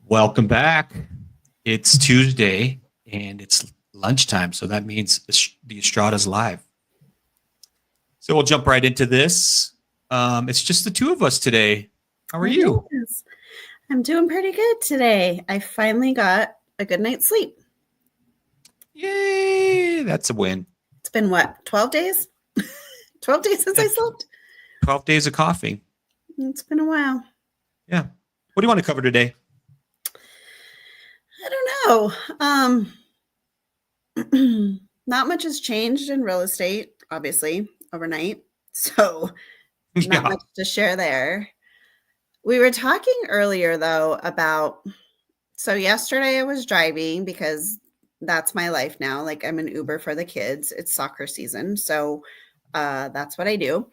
Welcome back. It's Tuesday and it's lunchtime, so that means the Estrada's live. So we'll jump right into this. It's just the two of us today. How are It you? is. I'm doing pretty good today. I finally got a good night's sleep. Yay! That's a win. It's been what, 12 days? 12 days since Yeah, I slept? 12 days of coffee. It's been a while. Yeah. What do you want to cover today? I don't know. Not much has changed in real estate, obviously, overnight. So, not Yeah. much to share there. We were talking earlier, though, about yesterday I was driving because that's my life now. Like, I'm an Uber for the kids. It's soccer season. So, that's what I do.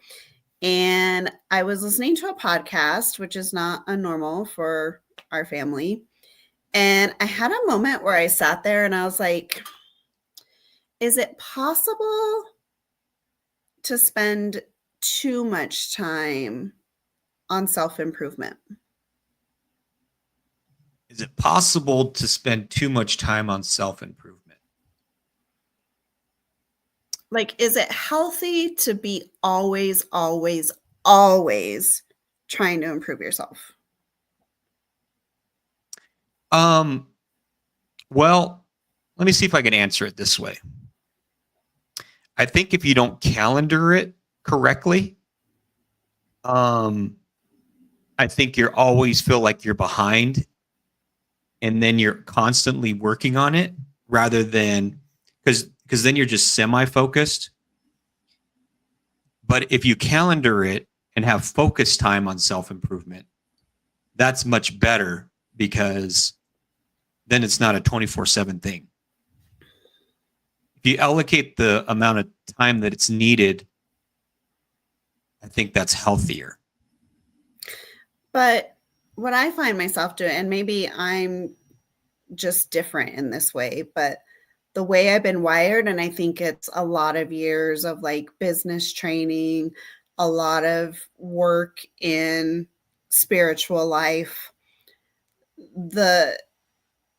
And I was listening to a podcast, which is not a normal for our family. And I had a moment where I sat there and I was like, is it possible to spend too much time on self improvement? Is it possible to spend too much time on self improvement? Like, is it healthy to be always, always, always trying to improve yourself? Well, let me see if I can answer it this way. I think if you don't calendar it correctly, I think you always feel like you're behind, and then you're constantly working on it rather than because then you're just semi-focused. But if you calendar it and have focus time on self-improvement, that's much better because then it's not a 24/7 thing. If you allocate the amount of time that it's needed, I think that's healthier. But what I find myself doing, and maybe I'm just different in this way, but the way I've been wired, and I think it's a lot of years of like business training, a lot of work in spiritual life.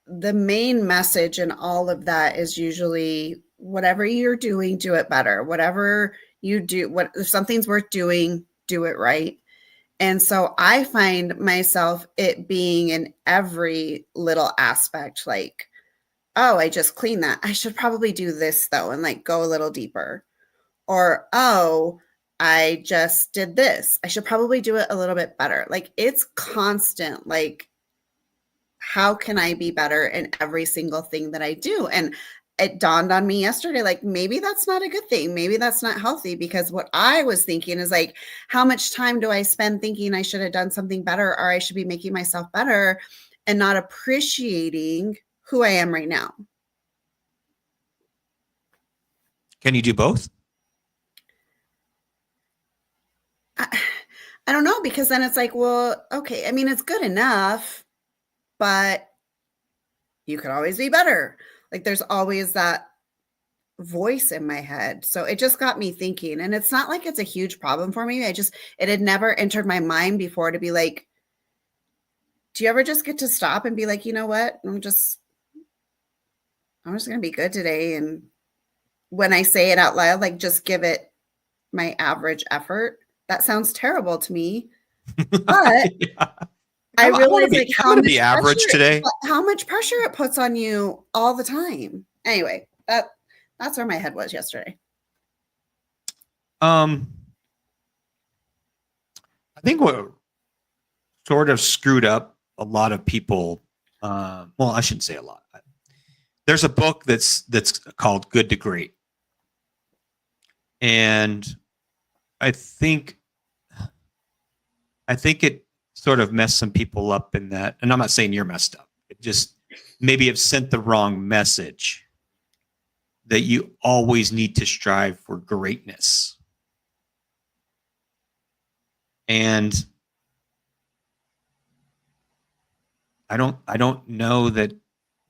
The main message in all of that is usually whatever you're doing, do it better. Whatever you do, what if something's worth doing, do it right. And so I find myself it being in every little aspect, like, oh, I just cleaned that. I should probably do this though, and like go a little deeper. Or, oh, I just did this. I should probably do it a little bit better. Like it's constant, like, how can I be better in every single thing that I do? And it dawned on me yesterday, like maybe that's not a good thing. Maybe that's not healthy, because what I was thinking is like, how much time do I spend thinking I should have done something better, or I should be making myself better, and not appreciating who I am right now? Can you do both? I, I don't know, because then it's like, well, okay, I mean, it's good enough, but you could always be better. Like there's always that voice in my head. So it just got me thinking. And it's not like it's a huge problem for me. It had never entered my mind before to be like, do you ever just get to stop and be like, you know what? I'm just going to be good today. And when I say it out loud, like just give it my average effort. That sounds terrible to me. But Yeah. I I want to realize be. like I'm going to be average today. how much pressure it puts on you all the time. Anyway, that's where my head was yesterday. I think what sort of screwed up a lot of people. Well, I shouldn't say a lot. There's a book that's called Good to Great, and I think it sort of messed some people up in that. And I'm not saying you're messed up. It just maybe have sent the wrong message that you always need to strive for greatness. And I don't know that.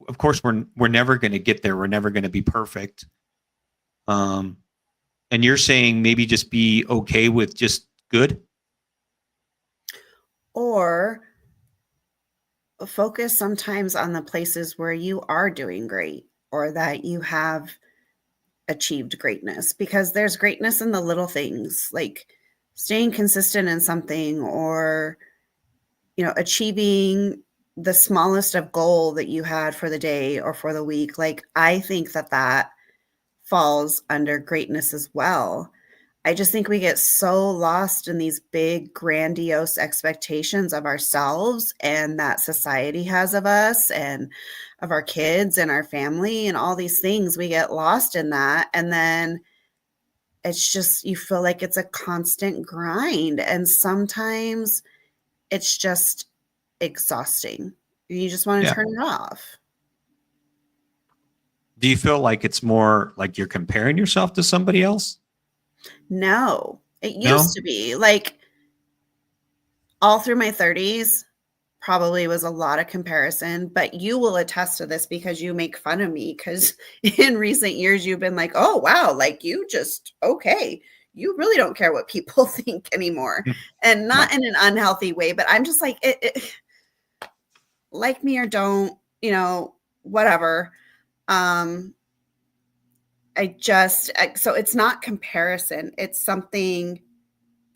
Of course, we're never going to get there. We're never going to be perfect. And you're saying maybe just be okay with just good. Or focus sometimes on the places where you are doing great or that you have achieved greatness, because there's greatness in the little things, like staying consistent in something, or achieving the smallest of goal that you had for the day or for the week. Like, I think that that falls under greatness as well. I just think we get so lost in these big, grandiose expectations of ourselves and that society has of us and of our kids and our family and all these things. We get lost in that. And then it's just, you feel like it's a constant grind. And sometimes it's just exhausting. You just want to Yeah. turn it off. Do you feel like it's more like you're comparing yourself to somebody else? No, it used No? to be like all through my 30s, probably was a lot of comparison, but you will attest to this because you make fun of me, because in recent years you've been like, oh wow, like you just okay, you really don't care what people think anymore. And No. not in an unhealthy way, but I'm just like, like me or don't, whatever. um so it's not comparison, it's something.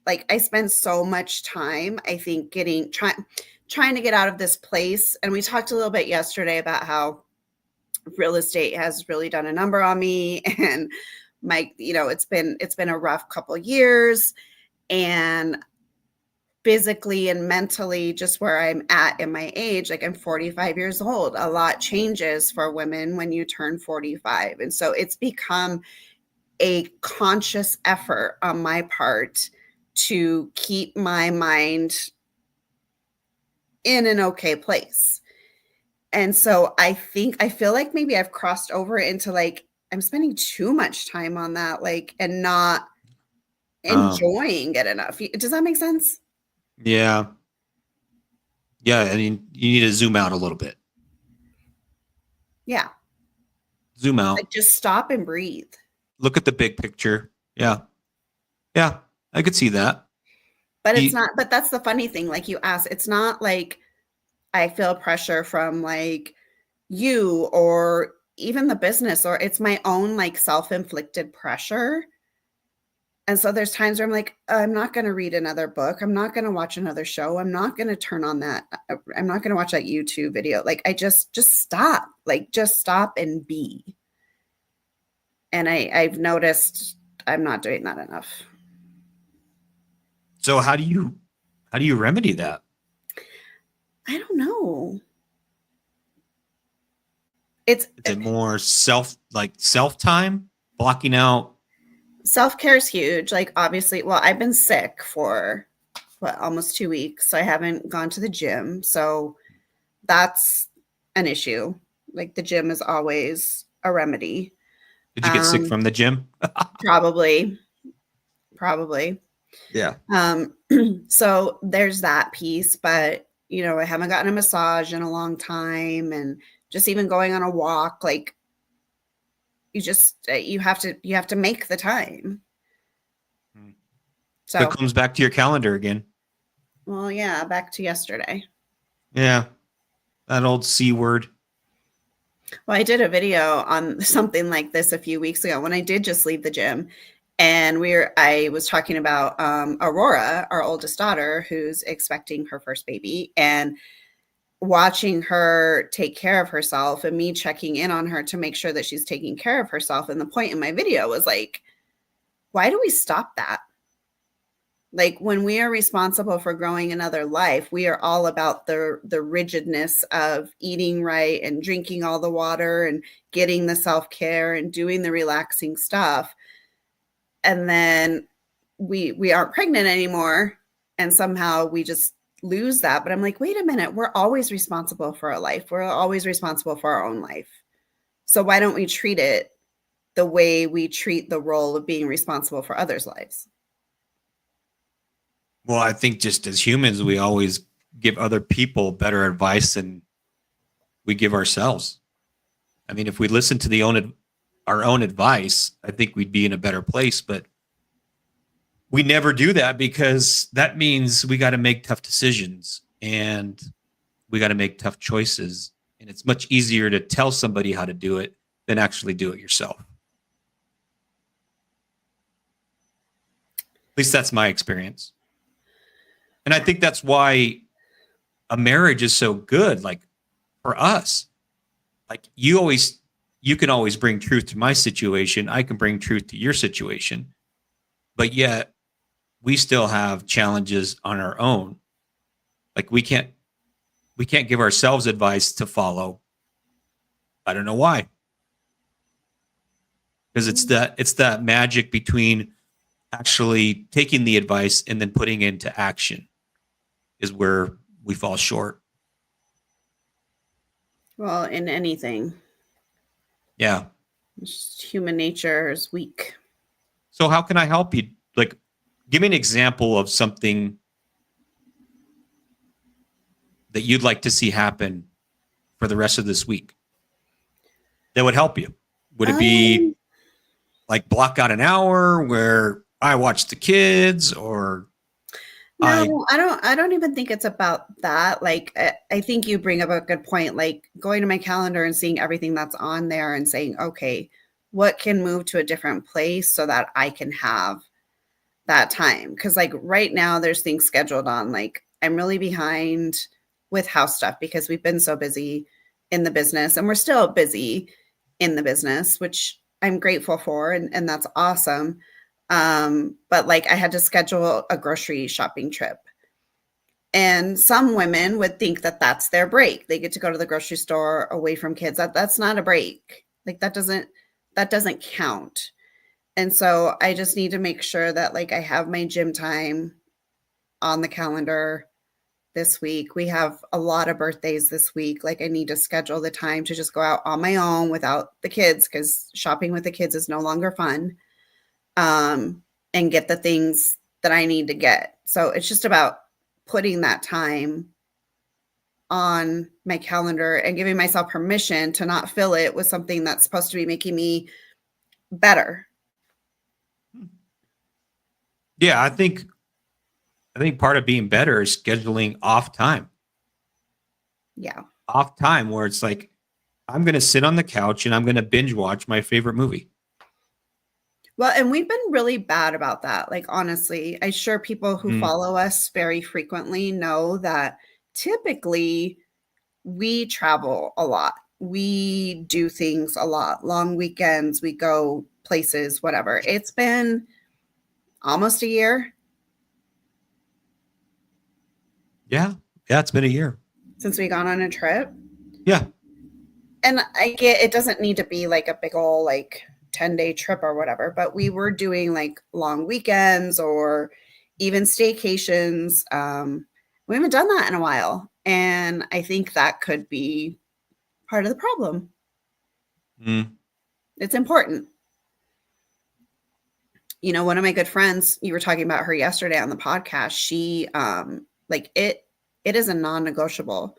Like, I spend so much time, I think, trying to get out of this place. And we talked a little bit yesterday about how real estate has really done a number on me, and it's been a rough couple years, and physically and mentally, just where I'm at in my age, like I'm 45 years old. A lot changes for women when you turn 45. And so it's become a conscious effort on my part to keep my mind in an okay place. And so I feel like maybe I've crossed over into, like, I'm spending too much time on that, like, and not Oh, enjoying it enough. Does that make sense? yeah. Yeah. I mean, you need to zoom out a little bit. Yeah. Zoom out. Like, just stop and breathe. Look at the big picture. Yeah. Yeah. I could see that. But it's You, not, but that's the funny thing. Like you asked, it's not like I feel pressure from like you or even the business, or it's my own like self-inflicted pressure. And so there's times where I'm like, I'm not going to read another book. I'm not going to watch another show. I'm not going to turn on that. I'm not going to watch that YouTube video. Like, I just stop, like, just stop and be. And I've noticed I'm not doing that enough. so how do you remedy that? I don't know. It's Is it more self time, blocking out? self-care is huge. Like, obviously, well, I've been sick for almost 2 weeks. So I haven't gone to the gym. So that's an issue. Like, the gym is always a remedy. Did you get sick from the gym? Probably, probably. Yeah. Um, so there's that piece, but I haven't gotten a massage in a long time, and just even going on a walk, like, you have to make the time. So it So, comes back to your calendar again. well, yeah, back to yesterday. Yeah. That old C word. Well, I did a video on something like this a few weeks ago when I did just leave the gym. And I was talking about Aurora, our oldest daughter, who's expecting her first baby, and watching her take care of herself and me checking in on her to make sure that she's taking care of herself. And the point in my video was like, why do we stop that? Like, when we are responsible for growing another life, we are all about the rigidness of eating right and drinking all the water and getting the self-care and doing the relaxing stuff. And then we aren't pregnant anymore, and somehow we just lose that. But I'm like, wait a minute, we're always responsible for our life. We're always responsible for our own life. So why don't we treat it the way we treat the role of being responsible for others' lives? Well, I think just as humans, we always give other people better advice than we give ourselves. I mean, if we listen to our own advice, I think we'd be in a better place. But we never do that because that means we got to make tough decisions. And we got to make tough choices. And it's much easier to tell somebody how to do it than actually do it yourself. At least that's my experience. And I think that's why a marriage is so good. Like for us, like you can always bring truth to my situation. I can bring truth to your situation, but yet we still have challenges on our own. Like we can't give ourselves advice to follow. I don't know why. Because it's that magic between actually taking the advice and then putting it into action is where we fall short. Well, in anything. Yeah. Just human nature is weak. So how can I help you? Like, give me an example of something that you'd like to see happen for the rest of this week that would help you. Would it be like block out an hour where I watch the kids, or no, I don't even think it's about that. Like, I think you bring up a good point, like going to my calendar and seeing everything that's on there and saying, okay, what can move to a different place so that I can have that time? Because like right now there's things scheduled on, like I'm really behind with house stuff because we've been so busy in the business, and we're still busy in the business, which I'm grateful for. And that's awesome. But like I had to schedule a grocery shopping trip. And some women would think that that's their break. They get to go to the grocery store away from kids. That's not a break. Like that doesn't count. And so I just need to make sure that like I have my gym time on the calendar this week. We have a lot of birthdays this week. Like I need to schedule the time to just go out on my own without the kids, because shopping with the kids is no longer fun. And get the things that I need to get. So it's just about putting that time on my calendar and giving myself permission to not fill it with something that's supposed to be making me better. Yeah, I think part of being better is scheduling off time. Yeah. Off time where it's like, I'm going to sit on the couch and I'm going to binge watch my favorite movie. Well, and we've been really bad about that. Like, honestly, I'm sure people who follow us very frequently know that typically we travel a lot. We do things a lot. Long weekends, we go places, whatever. It's been almost a year. Yeah. Yeah, it's been a year Since we gone on a trip. Yeah. And I get it doesn't need to be like a big old like 10-day trip or whatever, but we were doing like long weekends or even staycations. We haven't done that in a while. And I think that could be part of the problem. It's important. You know, one of my good friends, you were talking about her yesterday on the podcast. She, like it is a non-negotiable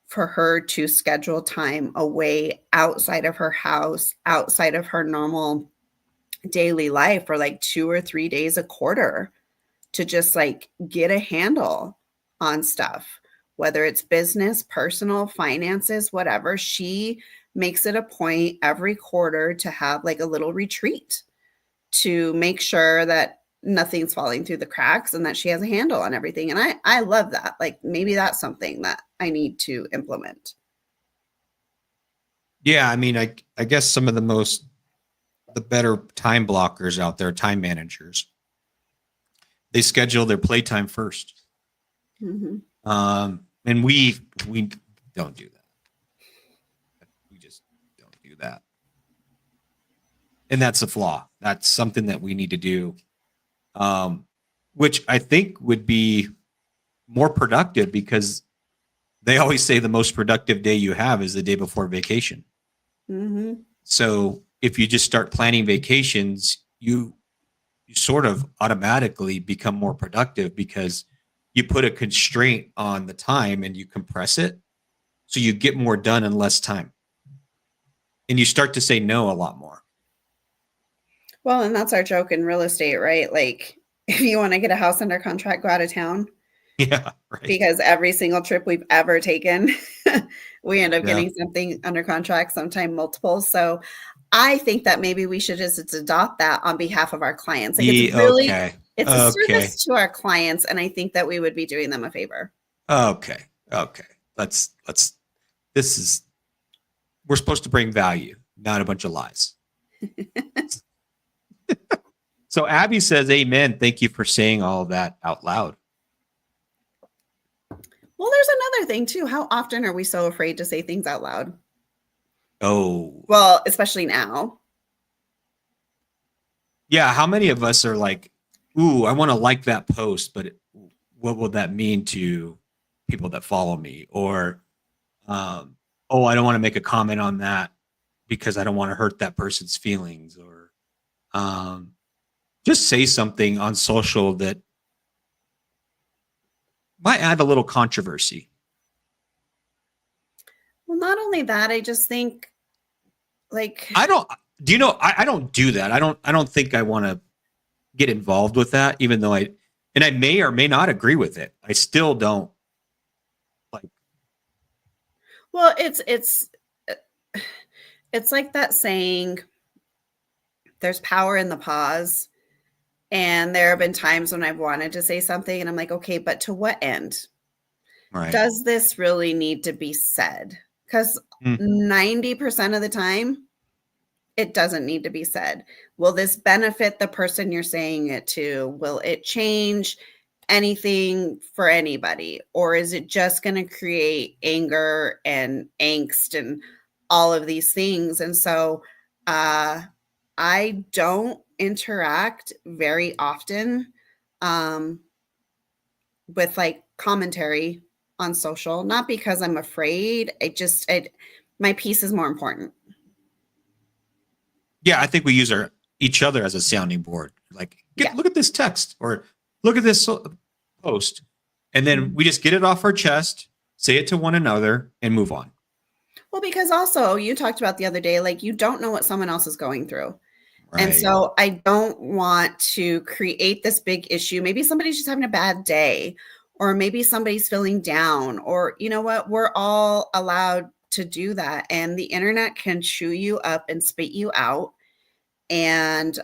for her to schedule time away outside of her house, outside of her normal daily life for like 2 or 3 days a quarter to just like get a handle on stuff, whether it's business, personal, finances, whatever. She makes it a point every quarter to have like a little retreat to make sure that nothing's falling through the cracks and that she has a handle on everything. And I love that. Like maybe that's something that I need to implement. Yeah. I mean, I guess some of the better time blockers out there, time managers, they schedule their playtime first. And we don't do that. We just don't do that. And that's a flaw. That's something that we need to do. Which I think would be more productive, because they always say the most productive day you have is the day before vacation. So if you just start planning vacations, you sort of automatically become more productive because you put a constraint on the time and you compress it. So you get more done in less time. And you start to say no a lot more. Well, and that's our joke in real estate, right? Like if you want to get a house under contract, go out of town. Yeah, right. because every single trip we've ever taken, we end up Yeah. getting something under contract, sometime multiple. So I think that maybe we should just adopt that on behalf of our clients. Like it's really, Okay. it's a Okay. service to our clients, and I think that we would be doing them a favor. Okay. Okay. Let's this is we're supposed to bring value, not a bunch of lies. So Abby says, Amen. Thank you for saying all of that out loud. Well, there's another thing too. How often are we so afraid to say things out loud? Oh. Well, especially now. Yeah. How many of us are like, ooh, I want to like that post, but what will that mean to people that follow me? Or, oh, I don't want to make a comment on that because I don't want to hurt that person's feelings. Or just say something on social that might add a little controversy. Well, not only that, I just think like, I don't, do you know, I don't do that. I don't think I want to get involved with that, even though and I may or may not agree with it. I still don't like, well, it's like that saying, there's power in the pause. And there have been times when I've wanted to say something and I'm like, okay, but to what end? right. Does this really need to be said? Because Mm. 90% of the time, it doesn't need to be said. Will this benefit the person you're saying it to? Will it change anything for anybody? Or is it just going to create anger and angst and all of these things? And so I don't interact very often um, with like commentary on social, not because I'm afraid. My piece is more important. Yeah. I think we use each other as a sounding board. Like, Yeah. look at this text or look at this post. And then we just get it off our chest, say it to one another and move on. Well, because also you talked about the other day, like you don't know what someone else is going through. And Right. so I don't want to create this big issue. Maybe somebody's just having a bad day, or maybe somebody's feeling down, or you know what? We're all allowed to do that. And the internet can chew you up and spit you out. And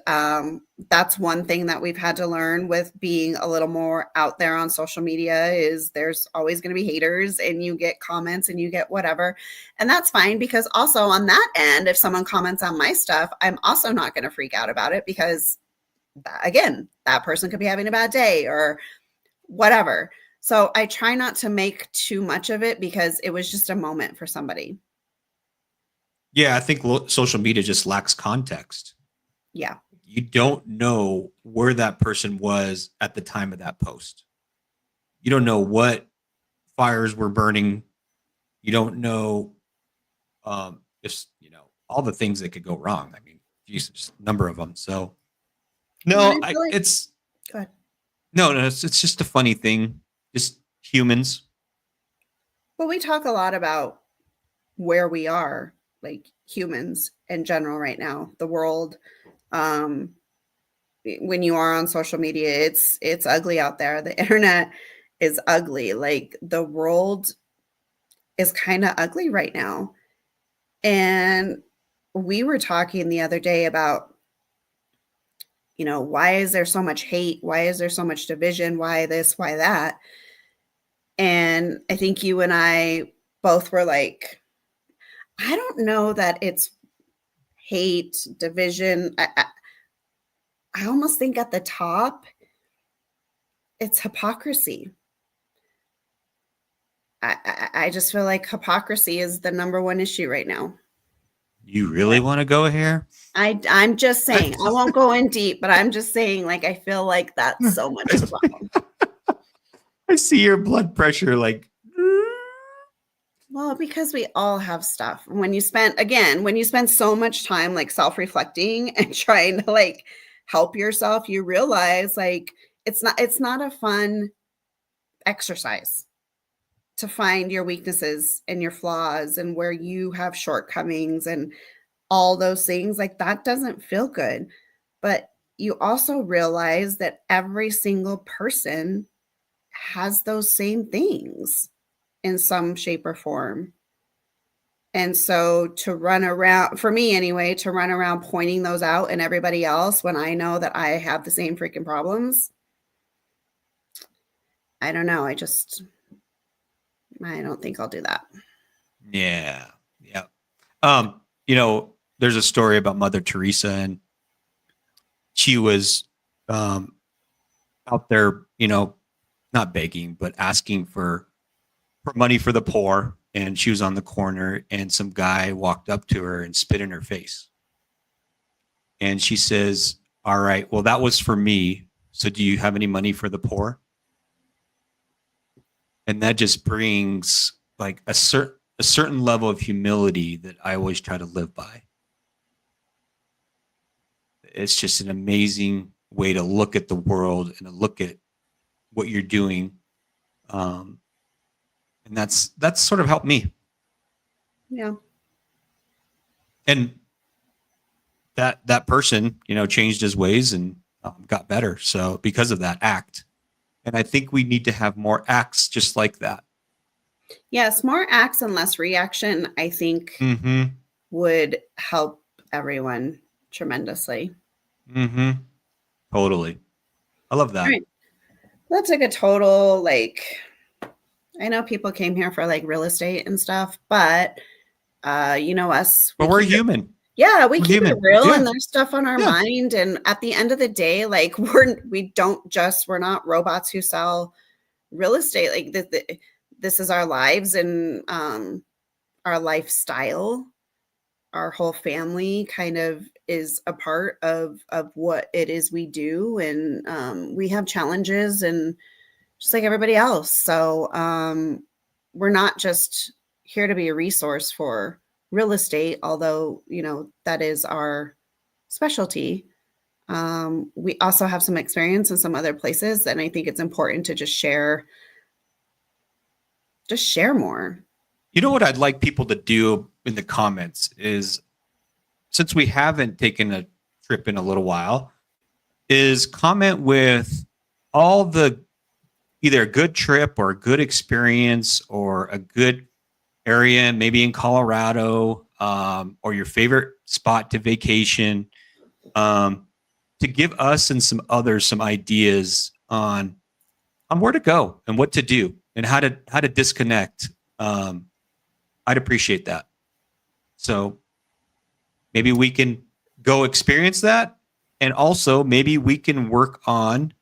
that's one thing that we've had to learn with being a little more out there on social media is there's always going to be haters and you get comments and you get whatever. And that's fine because also on that end, if someone comments on my stuff, I'm also not going to freak out about it because again, that person could be having a bad day or whatever. So I try not to make too much of it because it was just a moment for somebody. Yeah. I think social media just lacks context. Yeah. You don't know where that person was at the time of that post. You don't know what fires were burning. You don't know just all the things that could go wrong. I mean, Jesus, number of them. So Well, no, I feel like, it's go ahead. no, it's just a funny thing. Just humans. Well, we talk a lot about where we are, like humans in general right now, the world. Um, when you are on social media, it's ugly out there. The internet is ugly. Like the world is kind of ugly right now. And we were talking the other day about, why is there so much hate? Why is there so much division? Why this? Why that? And I think you and I both were like, I don't know that it's hate, division. I almost think at the top, it's hypocrisy. I just feel like hypocrisy is the number one issue right now. You really want to go here? I'm just saying, I won't go in deep, but I'm just saying, like, I feel like that's so much of a problem. I see your blood pressure like. Well, because we all have stuff. When you spend so much time like self-reflecting and trying to like help yourself, you realize like it's not a fun exercise to find your weaknesses and your flaws and where you have shortcomings and all those things. Like that doesn't feel good. But you also realize that every single person has those same things in some shape or form. And so to run around, for me anyway, to run around pointing those out and everybody else when I know that I have the same freaking problems, I don't know. I don't think I'll do that. Yeah. Yeah. There's a story about Mother Teresa, and she was out there, not begging, but asking for money for the poor. And she was on the corner, and some guy walked up to her and spit in her face. And she says, "All right, well, that was for me. So do you have any money for the poor?" And that just brings like a certain level of humility that I always try to live by. It's just an amazing way to look at the world and to look at what you're doing. And that's sort of helped me. Yeah. And that person, changed his ways and got better. So because of that act, and I think we need to have more acts just like that. Yes, more acts and less reaction, I think, would help everyone tremendously. Totally. I love that. All right. That's like a total, I know people came here for real estate and stuff, but us. But we're human. We keep it real, and there's stuff on our Yeah. mind. And at the end of the day, we're not robots who sell real estate. This is our lives and our lifestyle. Our whole family kind of is a part of what it is we do. And we have challenges and just like everybody else. So we're not just here to be a resource for real estate, although, that is our specialty. We also have some experience in some other places. And I think it's important to just share more. You know what I'd like people to do in the comments is, since we haven't taken a trip in a little while, is comment with all the either a good trip or a good experience or a good area, maybe in Colorado, or your favorite spot to vacation, to give us and some others some ideas on where to go and what to do and how to disconnect. I'd appreciate that. So maybe we can go experience that. And also maybe we can work on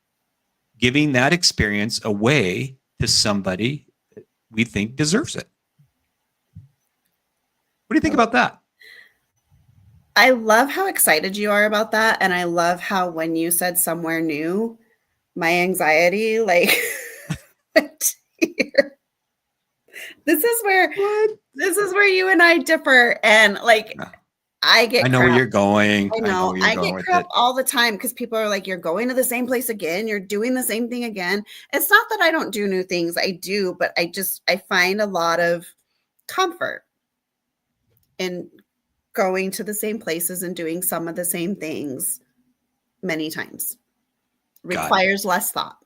giving that experience away to somebody that we think deserves it. What do you think about that? I love how excited you are about that. And I love how when you said somewhere new, my anxiety, went here. This is where you and I differ. And I know where you're going. I know. I get crap all the time because people are like, you're going to the same place again. You're doing the same thing again. It's not that I don't do new things. I do, but I find a lot of comfort in going to the same places and doing some of the same things many times. Requires less thought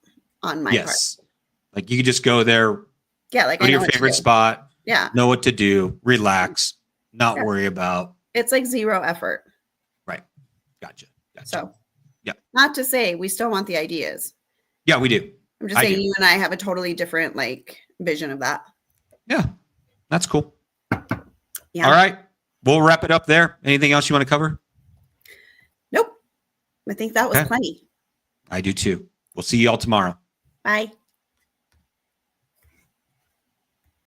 on my part. Like you could just go there. Yeah. Go to your favorite spot. Yeah. Know what to do. Relax. Not worry about. It's like zero effort. Right. Gotcha. So, yeah. Not to say we still want the ideas. Yeah, we do. I'm just saying you and I have a totally different vision of that. Yeah. That's cool. Yeah. All right. We'll wrap it up there. Anything else you want to cover? Nope. I think that was plenty. I do too. We'll see you all tomorrow. Bye.